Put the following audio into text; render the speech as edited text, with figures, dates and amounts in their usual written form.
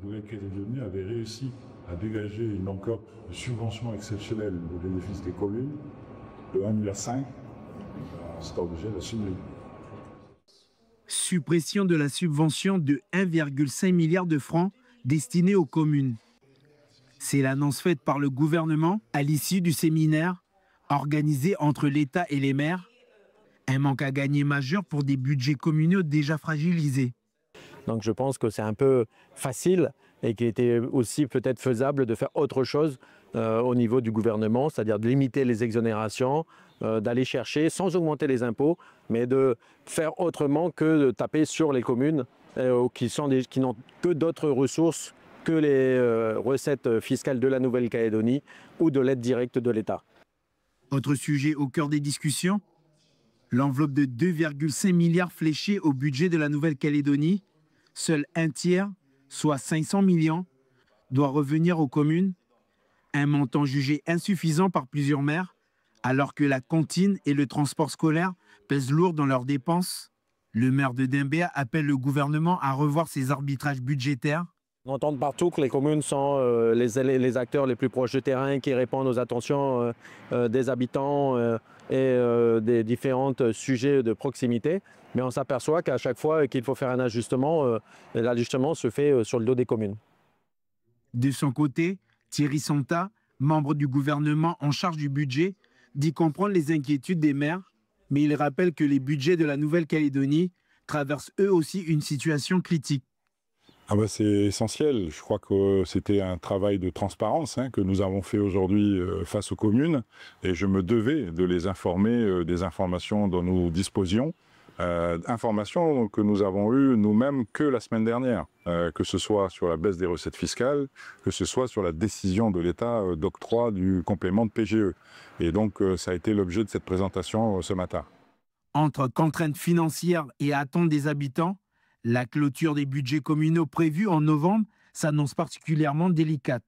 La Nouvelle-Calédonie avait réussi à dégager une enveloppe de subvention exceptionnelle au bénéfice des communes de 1,5 milliard. C'est obligé d'assumer. Suppression de la subvention de 1,5 milliard de francs destinée aux communes. C'est l'annonce faite par le gouvernement à l'issue du séminaire organisé entre l'État et les maires. Un manque à gagner majeur pour des budgets communaux déjà fragilisés. Donc je pense que c'est un peu facile et qu'il était aussi peut-être faisable de faire autre chose au niveau du gouvernement, c'est-à-dire de limiter les exonérations, d'aller chercher sans augmenter les impôts, mais de faire autrement que de taper sur les communes qui n'ont que d'autres ressources que les recettes fiscales de la Nouvelle-Calédonie ou de l'aide directe de l'État. Autre sujet au cœur des discussions, l'enveloppe de 2,5 milliards fléchée au budget de la Nouvelle-Calédonie, seul un tiers, soit 500 millions, doit revenir aux communes, un montant jugé insuffisant par plusieurs maires, alors que la cantine et le transport scolaire pèsent lourd dans leurs dépenses. Le maire de Doumbéa appelle le gouvernement à revoir ses arbitrages budgétaires. On entend partout que les communes sont les acteurs les plus proches du terrain qui répondent aux attentions des habitants et des différents sujets de proximité. Mais on s'aperçoit qu'à chaque fois qu'il faut faire un ajustement, l'ajustement se fait sur le dos des communes. De son côté, Thierry Santa, membre du gouvernement en charge du budget, dit comprendre les inquiétudes des maires, mais il rappelle que les budgets de la Nouvelle-Calédonie traversent eux aussi une situation critique. C'est essentiel. Je crois que c'était un travail de transparence que nous avons fait aujourd'hui face aux communes et je me devais de les informer des informations dont nous disposions, informations que nous avons eues nous-mêmes que la semaine dernière, que ce soit sur la baisse des recettes fiscales, que ce soit sur la décision de l'État d'octroi du complément de PGE. Et donc ça a été l'objet de cette présentation ce matin. Entre contraintes financières et attentes des habitants, la clôture des budgets communaux prévue en novembre s'annonce particulièrement délicate.